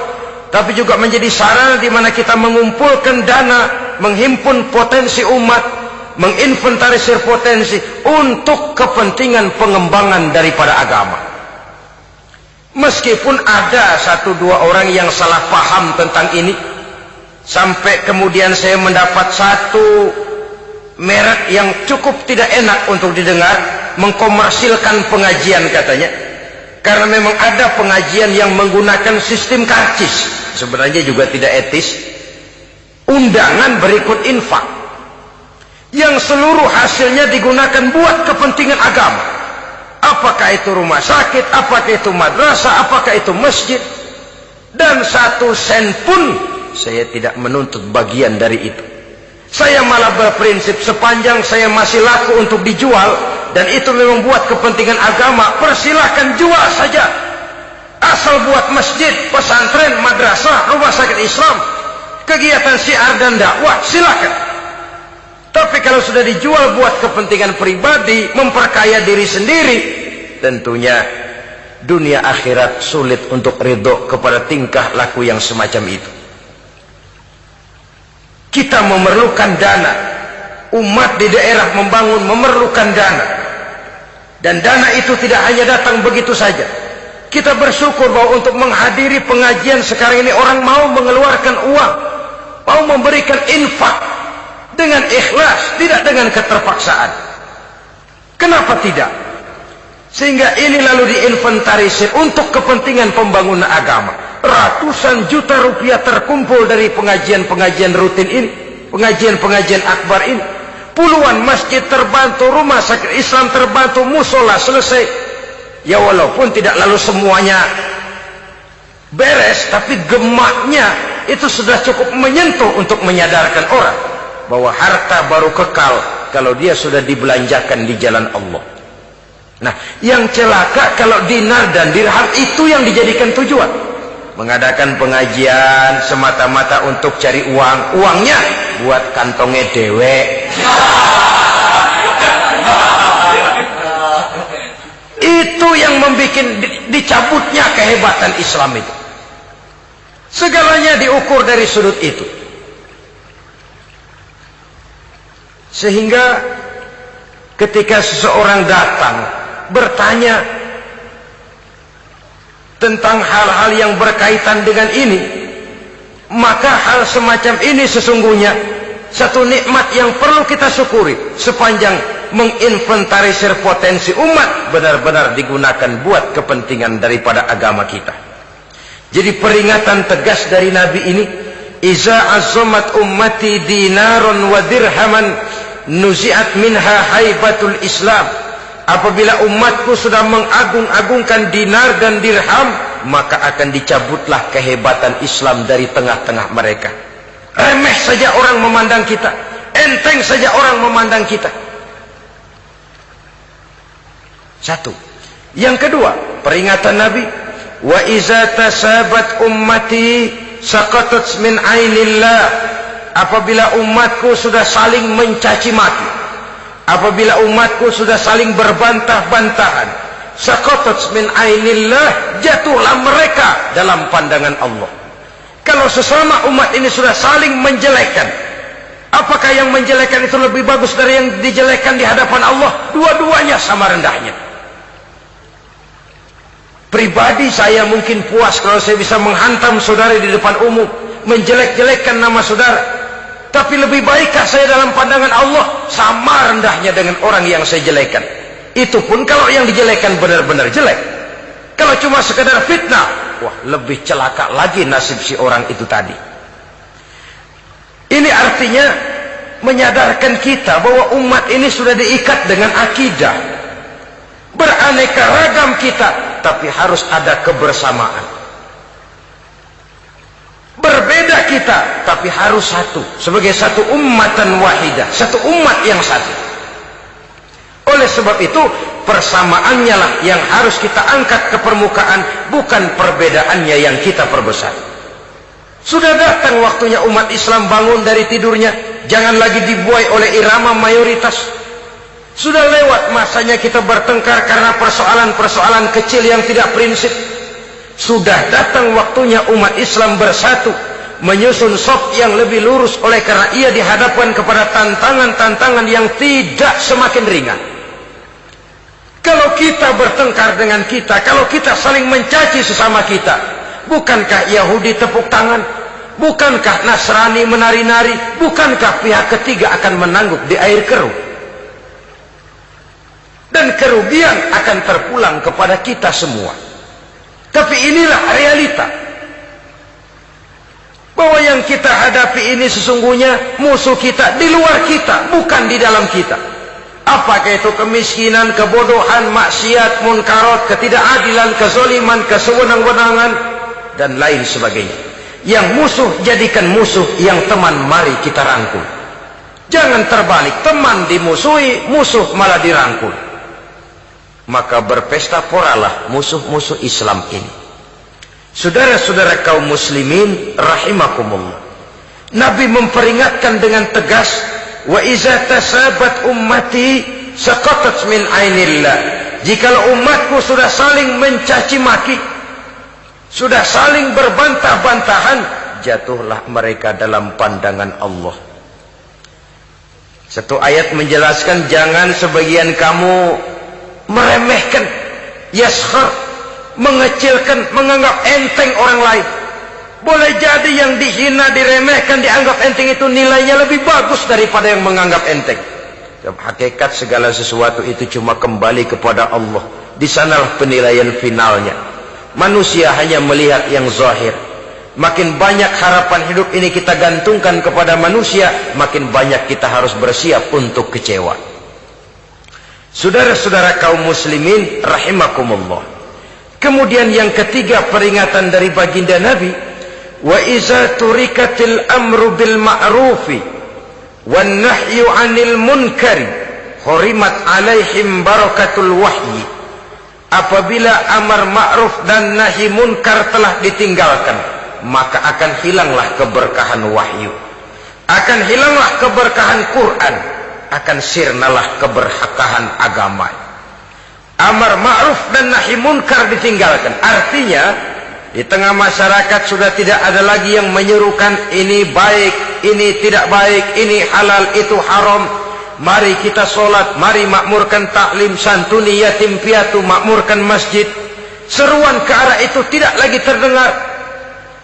tapi juga menjadi sarana di mana kita mengumpulkan dana, menghimpun potensi umat, menginventarisir potensi untuk kepentingan pengembangan daripada agama. Meskipun ada satu dua orang yang salah paham tentang ini, sampai kemudian saya mendapat satu merek yang cukup tidak enak untuk didengar, mengkomersilkan pengajian katanya, karena memang ada pengajian yang menggunakan sistem karcis, sebenarnya juga tidak etis. Undangan berikut infak yang seluruh hasilnya digunakan buat kepentingan agama, apakah itu rumah sakit, apakah itu madrasah, apakah itu masjid, dan 1 sen pun saya tidak menuntut bagian dari itu. Saya malah berprinsip sepanjang saya masih laku untuk dijual dan itu memang buat kepentingan agama, persilahkan jual saja. Asal buat masjid, pesantren, madrasah, rumah sakit Islam, kegiatan syiar dan dakwah, silakan. Tapi kalau sudah dijual buat kepentingan pribadi, memperkaya diri sendiri, tentunya dunia akhirat sulit untuk ridho kepada tingkah laku yang semacam itu. Kita memerlukan dana. Umat di daerah membangun memerlukan dana. Dan dana itu tidak hanya datang begitu saja. Kita bersyukur bahwa untuk menghadiri pengajian sekarang ini orang mau mengeluarkan uang, mau memberikan infak dengan ikhlas, tidak dengan keterpaksaan. Kenapa tidak? Sehingga ini lalu diinventarisir untuk kepentingan pembangunan agama. Ratusan juta rupiah terkumpul dari pengajian-pengajian rutin ini, pengajian-pengajian akbar ini. Puluhan masjid terbantu, rumah sakit Islam terbantu, musola selesai. Ya walaupun tidak lalu semuanya beres, tapi gemaknya itu sudah cukup menyentuh untuk menyadarkan orang bahwa harta baru kekal kalau dia sudah dibelanjakan di jalan Allah. Nah, yang celaka kalau dinar dan dirham itu yang dijadikan tujuan. Mengadakan pengajian semata-mata untuk cari uang, uangnya buat kantongnya dewek. Itu yang membuat dicabutnya kehebatan Islam itu. Segalanya diukur dari sudut itu. Sehingga ketika seseorang datang bertanya tentang hal-hal yang berkaitan dengan ini, maka hal semacam ini sesungguhnya satu nikmat yang perlu kita syukuri sepanjang menginventarisir potensi umat benar-benar digunakan buat kepentingan daripada agama kita. Jadi peringatan tegas dari Nabi ini, iza azamat ummati dinaron wa dirhaman nuzi'at minha haibatul Islam. Apabila umatku sudah mengagung-agungkan dinar dan dirham, maka akan dicabutlah kehebatan Islam dari tengah-tengah mereka. Remeh saja orang memandang kita, enteng saja orang memandang kita. Satu. Yang kedua, peringatan Nabi, wa iza tasabat ummati saqatat min ainillah. apabila umatku sudah saling mencaci maki, apabila umatku sudah saling berbantah-bantahan, saqatat min ainillah, jatuhlah mereka dalam pandangan Allah. Kalau sesama umat ini sudah saling menjelekkan, apakah yang menjelekkan itu lebih bagus dari yang dijelekkan di hadapan Allah? Dua-duanya sama rendahnya. Pribadi saya mungkin puas kalau saya bisa menghantam saudara di depan umum, menjelek-jelekkan nama saudara. Tapi lebih baikkah saya dalam pandangan Allah? Sama rendahnya dengan orang yang saya jelekkan. Itu pun kalau yang dijelekkan benar-benar jelek. Kalau cuma sekedar fitnah, wah, lebih celaka lagi nasib si orang itu tadi. Ini artinya menyadarkan kita bahwa umat ini sudah diikat dengan akidah. Beraneka ragam kita, tapi harus ada kebersamaan. Berbeda kita, tapi harus satu. Sebagai satu ummatan wahidah, satu umat yang satu. Oleh sebab itu, persamaannya lah yang harus kita angkat ke permukaan, bukan perbedaannya yang kita perbesar. Sudah datang waktunya umat Islam bangun dari tidurnya, jangan lagi dibuai oleh irama mayoritas. Sudah lewat masanya kita bertengkar karena persoalan-persoalan kecil yang tidak prinsip. Sudah datang waktunya umat Islam bersatu, menyusun saf yang lebih lurus, oleh karena ia dihadapkan kepada tantangan-tantangan yang tidak semakin ringan. Kalau kita bertengkar dengan kita, kalau kita saling mencaci sesama kita, bukankah Yahudi tepuk tangan? Bukankah Nasrani menari-nari? Bukankah pihak ketiga akan menangguk di air keruh? Dan kerugian akan terpulang kepada kita semua. Tapi inilah realita, bahwa yang kita hadapi ini sesungguhnya musuh kita di luar kita, bukan di dalam kita. Apakah itu kemiskinan, kebodohan, maksiat, munkarat, ketidakadilan, kezaliman, kesewenang-wenangan, dan lain sebagainya. Yang musuh jadikan musuh, yang teman mari kita rangkul. Jangan terbalik, teman dimusuhi, musuh malah dirangkul. Maka berpesta poralah musuh-musuh Islam ini. Saudara-saudara kaum muslimin rahimakumullah, Nabi memperingatkan dengan tegas, wa iza tasabat ummati saqatat min ainillah. Jikalau umatku sudah saling mencaci maki, sudah saling berbantah-bantahan, jatuhlah mereka dalam pandangan Allah. Satu ayat menjelaskan, jangan sebagian kamu meremehkan, yaskhar, mengecilkan, menganggap enteng orang lain. Boleh jadi yang dihina, diremehkan, dianggap enteng itu nilainya lebih bagus daripada yang menganggap enteng. Hakikat segala sesuatu itu cuma kembali kepada Allah. Di sanalah penilaian finalnya. Manusia hanya melihat yang zahir. Makin banyak harapan hidup ini kita gantungkan kepada manusia, makin banyak kita harus bersiap untuk kecewa. Saudara-saudara kaum muslimin rahimakumullah. Kemudian yang ketiga peringatan dari baginda Nabi, wa iza turikatil amru bil ma'rufi wan nahyu 'anil munkari hurimat 'alaihim barakatul wahyi. Apabila amar ma'ruf dan nahi munkar telah ditinggalkan, maka akan hilanglah keberkahan wahyu, akan hilanglah keberkahan Quran, akan sirnalah keberkahan agama. Amar ma'ruf dan nahi munkar ditinggalkan, artinya di tengah masyarakat sudah tidak ada lagi yang menyerukan ini baik, ini tidak baik, ini halal, itu haram. Mari kita sholat, mari makmurkan taklim, santuni yatim piatu, makmurkan masjid. Seruan ke arah itu tidak lagi terdengar.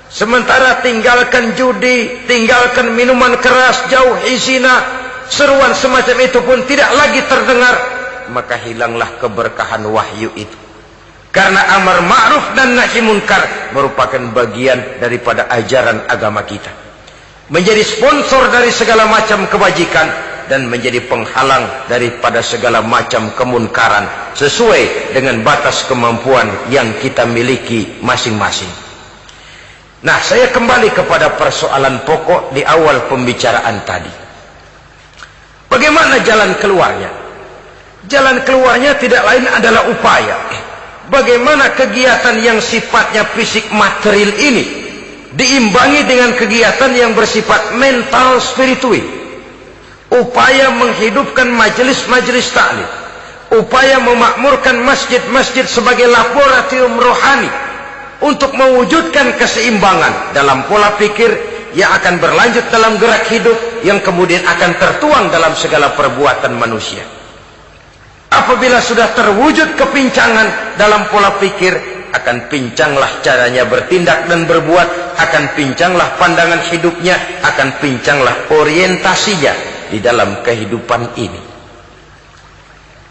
Sementara tinggalkan judi, tinggalkan minuman keras, jauhi zina, seruan semacam itu pun tidak lagi terdengar. Maka hilanglah keberkahan wahyu itu. Karena amar ma'ruf dan nahi munkar merupakan bagian daripada ajaran agama kita. Menjadi sponsor dari segala macam kebajikan dan menjadi penghalang daripada segala macam kemunkaran sesuai dengan batas kemampuan yang kita miliki masing-masing. Nah, saya kembali kepada persoalan pokok di awal pembicaraan tadi. Bagaimana jalan keluarnya? Jalan keluarnya tidak lain adalah upaya. Bagaimana kegiatan yang sifatnya fisik material ini diimbangi dengan kegiatan yang bersifat mental spiritual, upaya menghidupkan majelis-majelis taklim, upaya memakmurkan masjid-masjid sebagai laboratorium rohani untuk mewujudkan keseimbangan dalam pola pikir yang akan berlanjut dalam gerak hidup yang kemudian akan tertuang dalam segala perbuatan manusia. Apabila sudah terwujud kepincangan dalam pola pikir, akan pincanglah caranya bertindak dan berbuat, akan pincanglah pandangan hidupnya, akan pincanglah orientasinya di dalam kehidupan ini.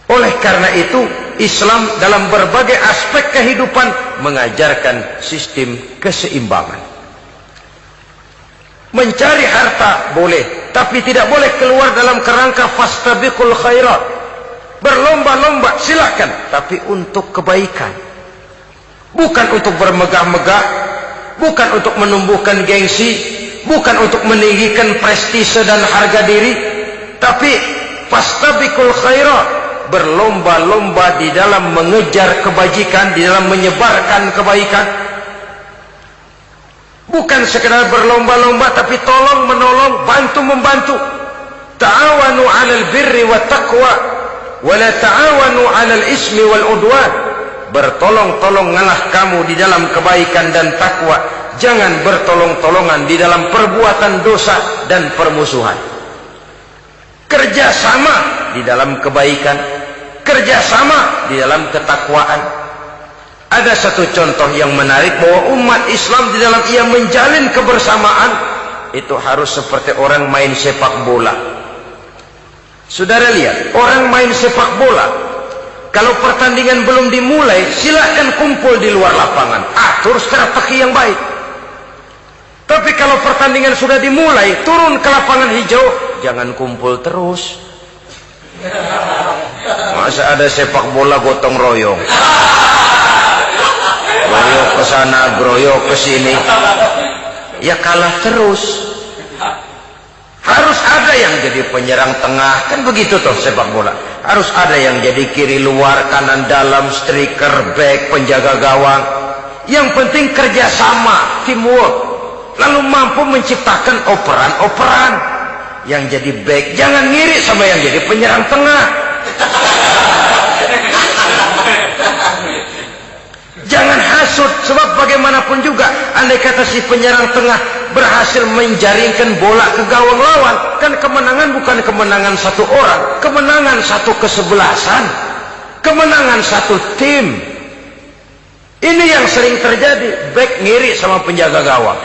Oleh karena itu, Islam dalam berbagai aspek kehidupan mengajarkan sistem keseimbangan. Mencari harta boleh, tapi tidak boleh keluar dalam kerangka fastabiqul khairat. Berlomba-lomba silakan, tapi untuk kebaikan. Bukan untuk bermegah-megah, bukan untuk menumbuhkan gengsi, bukan untuk meninggikan prestise dan harga diri, tapi fastabiqul khairat, berlomba-lomba di dalam mengejar kebajikan, di dalam menyebarkan kebaikan. Bukan sekedar berlomba-lomba, tapi tolong menolong, bantu membantu. Ta'awanu 'alal birri wat taqwa wala ta'awanu 'alal ismi wal udwan. Bertolong-tolonganlah kamu di dalam kebaikan dan takwa, jangan bertolong-tolongan di dalam perbuatan dosa dan permusuhan. Kerjasama di dalam kebaikan, kerjasama di dalam ketakwaan. Ada satu contoh yang menarik bahwa umat Islam di dalam ia menjalin kebersamaan itu harus seperti orang main sepak bola. Saudara lihat, orang main sepak bola, kalau pertandingan belum dimulai, silakan kumpul di luar lapangan, atur strategi yang baik. Tapi kalau pertandingan sudah dimulai, turun ke lapangan hijau, jangan kumpul terus. Masa ada sepak bola gotong royong, groyok ke sana, groyok ke sini, ya kalah terus. Harus ada yang jadi penyerang tengah, kan begitu toh sepak bola. Harus ada yang jadi kiri luar, kanan dalam, striker, back, penjaga gawang. Yang penting kerjasama, teamwork, lalu mampu menciptakan operan-operan. Yang jadi back jangan ngiri sama yang jadi penyerang tengah. Jangan hasut, sebab bagaimanapun juga andai kata si penyerang tengah berhasil menjaringkan bola ke gawang lawan, kan kemenangan bukan kemenangan satu orang, kemenangan satu kesebelasan, kemenangan satu tim. Ini yang sering terjadi, back ngiri sama penjaga gawang,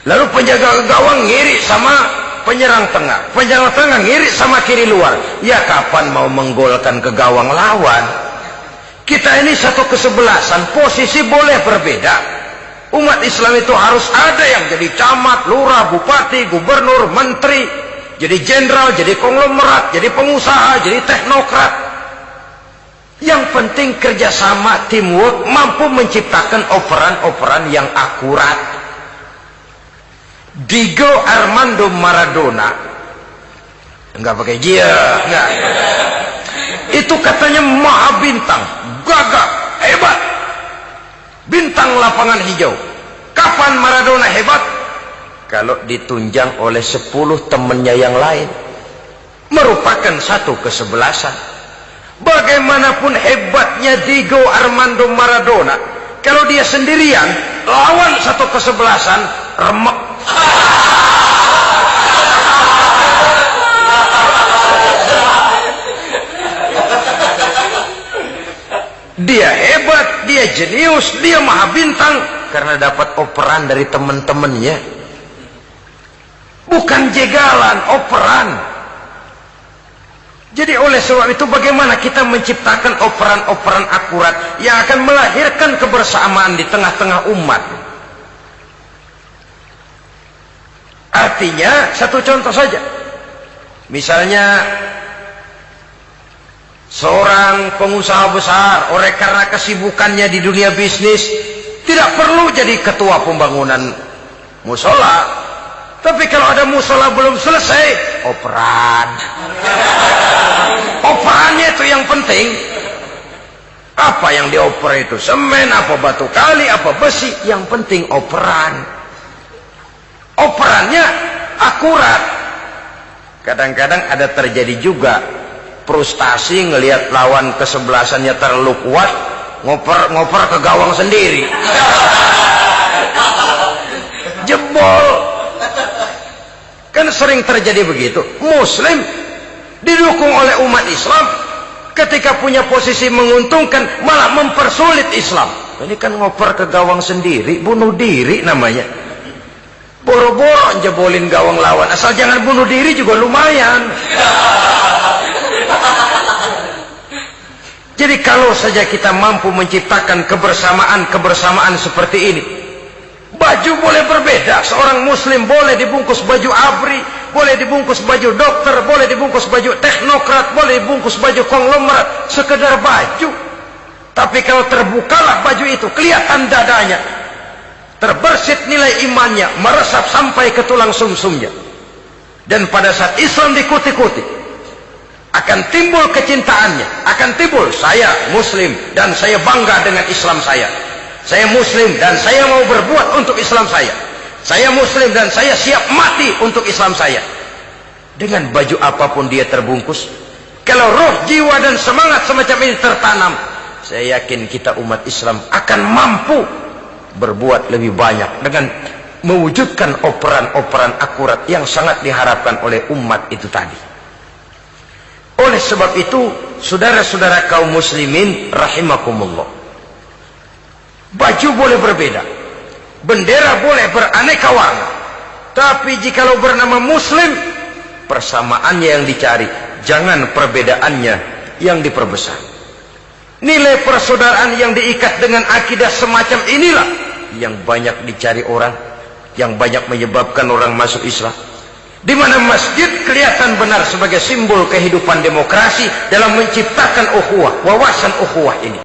lalu penjaga gawang ngiri sama penyerang tengah, penyerang tengah ngiri sama kiri luar. Ya kapan mau menggolkan ke gawang lawan? Kita ini satu kesebelasan, posisi boleh berbeda. Umat Islam itu harus ada yang jadi camat, lurah, bupati, gubernur, menteri, jadi jenderal, jadi konglomerat, jadi pengusaha, jadi teknokrat. Yang penting kerjasama, teamwork, mampu menciptakan operan-operan yang akurat. Diego Armando Maradona, enggak pakai dia, enggak. Itu katanya maha bintang, gagah, hebat, bintang lapangan hijau. Kapan Maradona hebat? Kalau ditunjang oleh 10 temannya yang lain, merupakan satu kesebelasan. Bagaimanapun hebatnya Diego Armando Maradona, kalau dia sendirian lawan satu kesebelasan, remek. Dia hebat, dia jenius, dia maha bintang karena dapat operan dari teman-temannya. Bukan jegalan, operan. Jadi oleh sebab itu bagaimana kita menciptakan operan-operan akurat yang akan melahirkan kebersamaan di tengah-tengah umat. Artinya, satu contoh saja. Misalnya seorang pengusaha besar, oleh karena kesibukannya di dunia bisnis, tidak perlu jadi ketua pembangunan musola. Tapi kalau ada musola belum selesai, operan. Operannya itu yang penting. Apa yang dioper itu? Semen, apa batu kali, apa besi? Yang penting operan. Operannya akurat. Kadang-kadang ada terjadi juga frustasi ngelihat lawan kesebelasannya terlalu kuat, ngoper ke gawang sendiri. Jebol. Kan sering terjadi begitu. Muslim didukung oleh umat Islam, ketika punya posisi menguntungkan malah mempersulit Islam. Ini kan ngoper ke gawang sendiri, bunuh diri namanya. Boro-boro jebolin gawang lawan, asal jangan bunuh diri juga lumayan. Jadi kalau saja kita mampu menciptakan kebersamaan seperti ini, baju boleh berbeda. Seorang muslim boleh dibungkus baju ABRI, boleh dibungkus baju dokter, boleh dibungkus baju teknokrat, boleh dibungkus baju konglomerat, sekedar baju. Tapi kalau terbukalah baju itu, kelihatan dadanya, terbersit nilai imannya, meresap sampai ke tulang sumsumnya. Dan pada saat Islam dikuti-kuti, akan timbul kecintaannya, akan timbul, saya muslim dan saya bangga dengan Islam saya. Saya muslim dan saya mau berbuat untuk Islam saya. Saya muslim dan saya siap mati untuk Islam saya. Dengan baju apapun dia terbungkus, kalau roh, jiwa dan semangat semacam ini tertanam, saya yakin kita umat Islam akan mampu berbuat lebih banyak dengan mewujudkan operan-operan akurat yang sangat diharapkan oleh umat itu tadi. Oleh sebab itu, saudara-saudara kaum muslimin rahimakumullah, baju boleh berbeda, bendera boleh beraneka warna, tapi jikalau bernama muslim, persamaannya yang dicari, jangan perbedaannya yang diperbesar. Nilai persaudaraan yang diikat dengan akidah semacam inilah yang banyak dicari orang, yang banyak menyebabkan orang masuk Islam. Di mana masjid kelihatan benar sebagai simbol kehidupan demokrasi dalam menciptakan ukhuwah, wawasan ukhuwah ini.